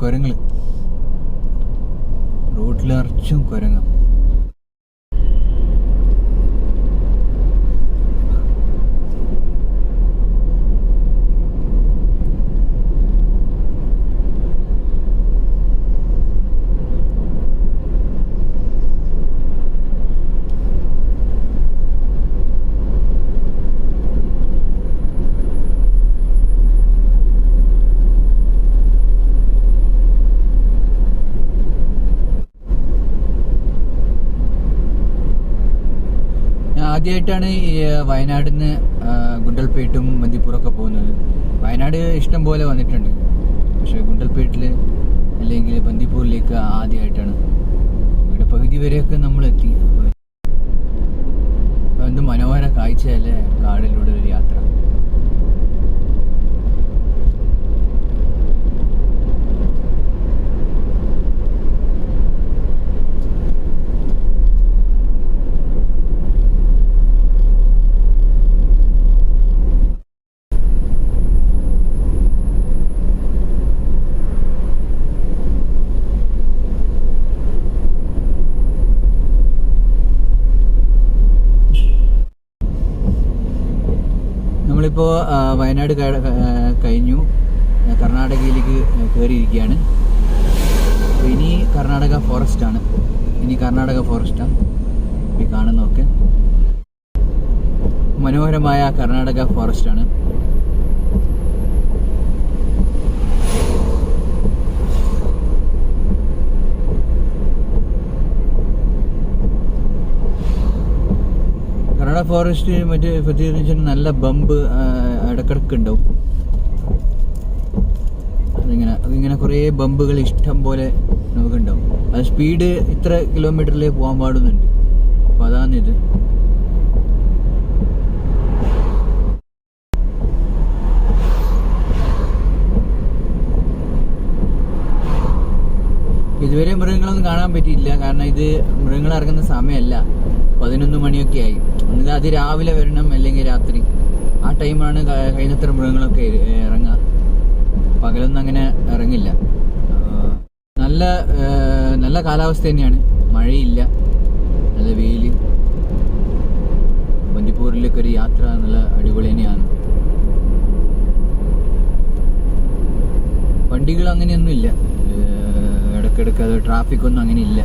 കുരങ്ങൾ റോഡിൽ നിറച്ചും കുരങ്ങ. ആദ്യമായിട്ടാണ് ഈ വയനാട്ടിൽ നിന്ന് ഗുണ്ടൽപേട്ടും ബന്ദിപ്പൂറൊക്കെ പോകുന്നത്. വയനാട് ഇഷ്ടം പോലെ വന്നിട്ടുണ്ട്, പക്ഷെ ഗുണ്ടൽപേട്ടിൽ അല്ലെങ്കിൽ ബന്ദിപ്പൂരിലേക്ക് ആദ്യമായിട്ടാണ്. ഇവിടെ പകുതി വരെയൊക്കെ നമ്മൾ എത്തി. എന്ത് മനോഹര കാഴ്ചയല്ലേ കാടിലൂടെ ഒരു യാത്ര. നമ്മളിപ്പോൾ വയനാട് കഴിഞ്ഞു, കർണാടകയിലേക്ക് കയറിയിരിക്കുകയാണ്. അപ്പോൾ ഇനി കർണാടക ഫോറസ്റ്റാണ്. ഈ കാണുന്നതൊക്കെ മനോഹരമായ കർണാടക ഫോറസ്റ്റാണ്. കർണാടക ഫോറസ്റ്റ് മറ്റേ പ്രത്യേകത വെച്ചാൽ നല്ല ബമ്പ് ഇടക്കിടക്ക് ഉണ്ടാവും. അതിങ്ങനെ കുറേ ബമ്പുകൾ ഇഷ്ടം പോലെ നമുക്കുണ്ടാവും. അത് സ്പീഡ് ഇത്ര കിലോമീറ്ററിലേ പോകാൻ പാടുന്നുണ്ട്. അപ്പോൾ അതാണിത്. ഇതുവരെ മൃഗങ്ങളൊന്നും കാണാൻ പറ്റിയില്ല, കാരണം ഇത് മൃഗങ്ങൾ ഇറങ്ങുന്ന സമയമല്ല. 11 മണിയൊക്കെ ആയി. ഒന്നുകിൽ അത് രാവിലെ വരണം, അല്ലെങ്കിൽ രാത്രി. ആ ടൈമാണ് കഴിയുന്നത്ര മൃഗങ്ങളൊക്കെ ഇറങ്ങുക. പകലൊന്നും അങ്ങനെ ഇറങ്ങില്ല. നല്ല കാലാവസ്ഥ തന്നെയാണ്, മഴയില്ല, നല്ല വെയിൽ. ബന്ദിപ്പൂരിലേക്ക് ഒരു യാത്ര നല്ല അടിപൊളി തന്നെയാണ്. വണ്ടികൾ അങ്ങനെയൊന്നുമില്ല, ഇടയ്ക്കിടയ്ക്ക് അത് ട്രാഫിക്കൊന്നും അങ്ങനെ ഇല്ല.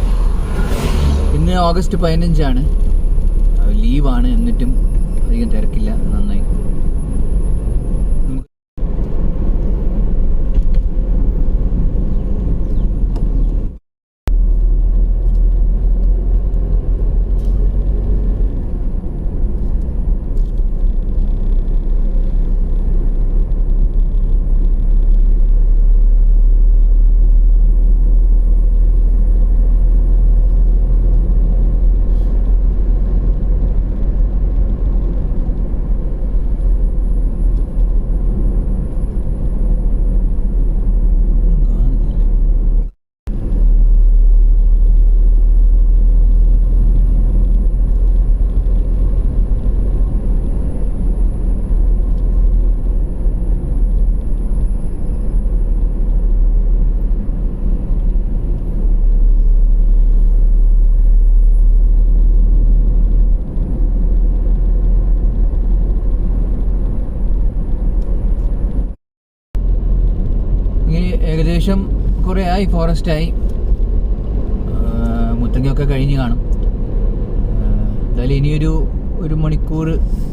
ഇന്ന് ഓഗസ്റ്റ് 15 ലീവാണ്, എന്നിട്ടും അധികം തിരക്കില്ല, നന്നായി. ഏകദേശം കുറേ ആയി, ഫോറസ്റ്റായി. മുത്തങ്ങയൊക്കെ കഴിഞ്ഞ് കാണും. എന്തായാലും ഇനിയൊരു മണിക്കൂർ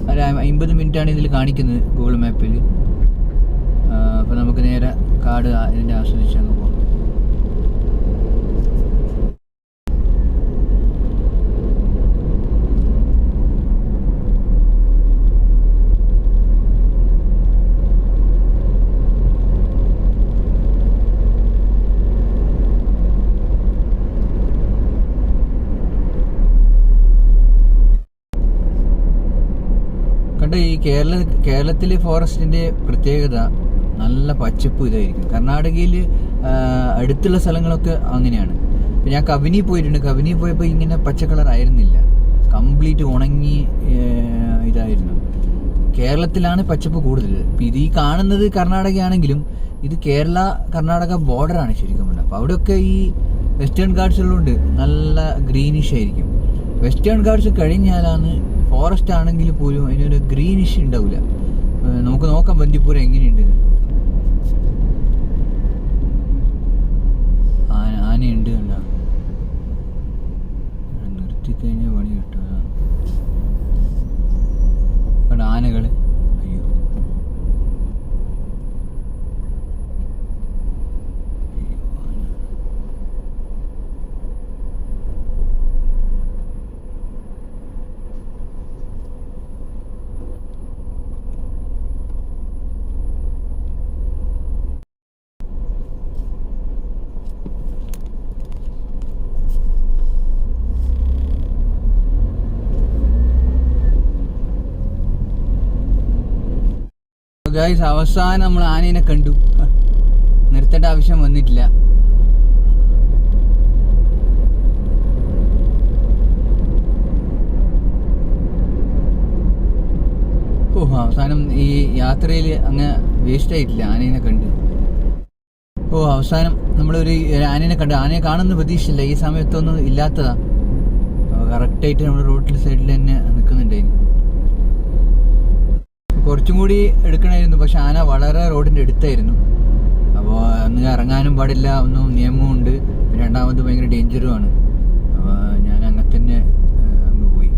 50 മിനിറ്റാണ് ഇതിൽ കാണിക്കുന്നത് ഗൂഗിൾ മാപ്പിൽ. അപ്പോൾ നമുക്ക് നേരെ കാട് ഇതിൻ്റെ ആസ്വദിച്ച് അങ്ങ് പോകാം. ഈ കേരളത്തിലെ ഫോറസ്റ്റിൻ്റെ പ്രത്യേകത നല്ല പച്ചപ്പ് ഇതായിരിക്കും. കർണാടകയിൽ അടുത്തുള്ള സ്ഥലങ്ങളൊക്കെ അങ്ങനെയാണ്. ഞാൻ കബനി പോയിട്ടുണ്ട്. കബനി പോയപ്പോൾ ഇങ്ങനെ പച്ച കളർ ആയിരുന്നില്ല, കംപ്ലീറ്റ് ഉണങ്ങി ഇതായിരുന്നു. കേരളത്തിലാണ് പച്ചപ്പ് കൂടുതൽ. ഇപ്പം ഇത് ഈ കാണുന്നത് കർണാടകയാണെങ്കിലും ഇത് കേരള കർണാടക ബോർഡറാണ് ശരിക്കും പറഞ്ഞാൽ. അപ്പോൾ അവിടെയൊക്കെ ഈ വെസ്റ്റേൺ ഗാർഡ്സുകളുണ്ട്, നല്ല ഗ്രീനിഷ് ആയിരിക്കും. വെസ്റ്റേൺ ഗാർഡ്സ് കഴിഞ്ഞാലാണ് ഫോറസ്റ്റ് ആണെങ്കിൽ പോലും അതിനൊരു ഗ്രീനിഷ് ഉണ്ടാവില്ല. നമുക്ക് നോക്കാം ബന്ദിപ്പൂർ എങ്ങനെയുണ്ട്. ആനയുണ്ട്, കണ്ടോ? നിർത്തിക്കഴിഞ്ഞാൽ പണി കിട്ടുക. ആനകൾ, അയ്യോ ഗൈസ്, അവസാനം നമ്മൾ ആനേനെ കണ്ടു. നിർത്തേണ്ട ആവശ്യം വന്നിട്ടില്ല. അവസാനം ഈ യാത്രയിൽ അങ്ങ് വേസ്റ്റ് ആയിട്ടില്ല, ആനേനെ കണ്ട്. അവസാനം നമ്മളൊരു ആനേനെ കണ്ടു. ആനയെ കാണുന്ന പ്രതീക്ഷയില്ല, ഈ സമയത്തൊന്നും ഇല്ലാത്തതാ. കറക്റ്റായിട്ട് നമ്മൾ റോഡിൽ സൈഡിൽ തന്നെ നിൽക്കുന്നുണ്ടായിരുന്നു. കുറച്ചും കൂടി എടുക്കണമായിരുന്നു, പക്ഷെ ആന വളരെ റോഡിൻ്റെ അടുത്തായിരുന്നു. അപ്പോൾ അന്ന് ഇറങ്ങാനും പാടില്ല, ഒന്നും നിയമവും ഉണ്ട്. രണ്ടാമത് ഭയങ്കര ഡേഞ്ചറുമാണ്. അപ്പോൾ ഞാൻ അങ്ങനെ തന്നെ അങ്ങ് പോയി.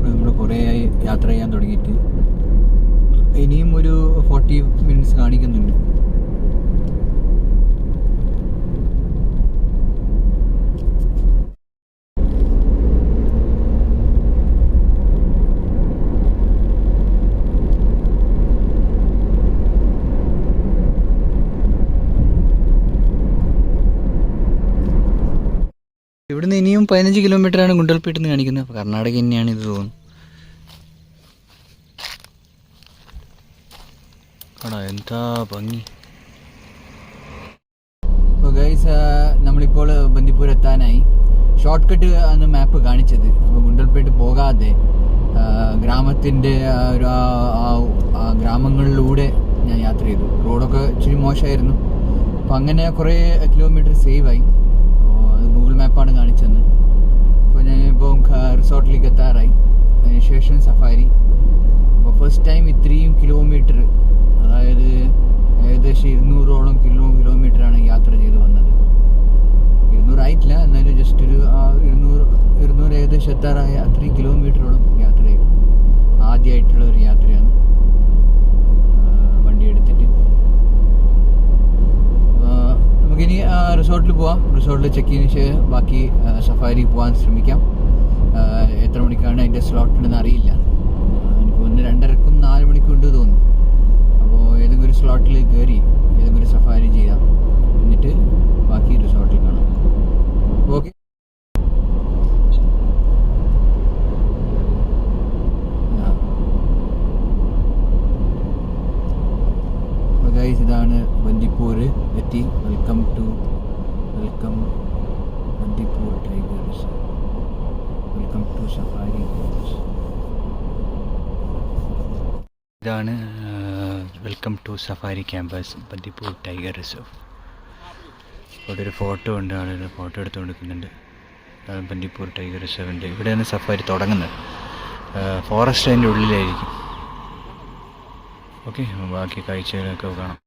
നമ്മൾ കുറേ ആയി യാത്ര ചെയ്യാൻ തുടങ്ങിയിട്ട്. ഇനിയും ഒരു 40 മിനിറ്റ്സ് കാണിക്കുന്നുണ്ട്. ഇവിടുന്ന് ഇനിയും 15 കിലോമീറ്ററാണ് ഗുണ്ടൽപേട്ടിൽ നിന്ന് കാണിക്കുന്നത്. അപ്പോൾ കർണാടക തന്നെയാണ് ഇത് തോന്നുന്നു. എന്താ ഭംഗി. അപ്പോൾ ഗൈസ്, നമ്മളിപ്പോൾ ബന്ദിപ്പൂർ എത്താനായി. ഷോർട്ട് കട്ട് ആണ് മാപ്പ് കാണിച്ചത്. അപ്പോൾ ഗുണ്ടൽപേട്ട് പോകാതെ ഗ്രാമത്തിൻ്റെ ഗ്രാമങ്ങളിലൂടെ ഞാൻ യാത്ര ചെയ്തു. റോഡൊക്കെ ഇച്ചിരി മോശമായിരുന്നു. അപ്പോൾ അങ്ങനെ കുറേ കിലോമീറ്റർ സേവായി. ഗൂഗിൾ മാപ്പാണ് കാണിച്ചത്. അപ്പോൾ ഞാനിപ്പോൾ റിസോർട്ടിലേക്ക് എത്താറായി. അതിനുശേഷം സഫാരി. അപ്പോൾ ഫസ്റ്റ് ടൈം ഇത്രയും കിലോമീറ്റർ, അതായത് ഏകദേശം 200ഓളം കിലോമീറ്ററാണ് യാത്ര ചെയ്ത് വന്നത്. 200 ആയിട്ടില്ല, എന്നാലും ജസ്റ്റ് ഒരു 200 ഏകദേശം എത്താറായ അത്രയും കിലോമീറ്ററോളം യാത്ര ചെയ്തു. ആദ്യമായിട്ടുള്ള ഒരു യാത്രയാണ് വണ്ടി എടുത്തിട്ട്. നമുക്കിനി റിസോർട്ടിൽ പോവാം. റിസോർട്ടിൽ ചെക്ക് ചെയ്തതിന് ശേഷം ബാക്കി സഫാരി പോകാൻ ശ്രമിക്കാം. എത്ര മണിക്കാണ് അതിൻ്റെ സ്ലോട്ട് ഉണ്ടെന്ന് അറിയില്ല. എനിക്ക് 2:30ക്കും 4 മണിക്കും ഉണ്ട് തോന്നുന്നു. അപ്പോൾ ഏതെങ്കിലും ഒരു സ്ലോട്ടിൽ കയറി ഏതെങ്കിലും ഒരു സഫാരി ചെയ്യാം, എന്നിട്ട് ബാക്കി റിസോർട്ടിൽ കാണാം. ഓക്കെ. ഗൈസ്, ഇതാണ് ബന്ദിപ്പൂർ എത്തി. Welcome Bandipur tigers. Welcome to safari. ഇതാണ് welcome to safari campus Bandipur tiger reserve. ഇവിടെ ഒരു ഫോട്ടോ ഉണ്ട്, ആളൊരു ഫോട്ടോ എടുത്തു കൊടുക്കുന്നുണ്ട്. അതാണ് ബന്ദിപ്പൂർ ടൈഗർ റിസർവിൻ്റെ. ഇവിടെയാണ് സഫാരി തുടങ്ങുന്നത്. ഫോറസ്റ്റ് അതിൻ്റെ ഉള്ളിലായിരിക്കും. ഓക്കെ, ബാക്കി കാഴ്ചകളൊക്കെ കാണാം.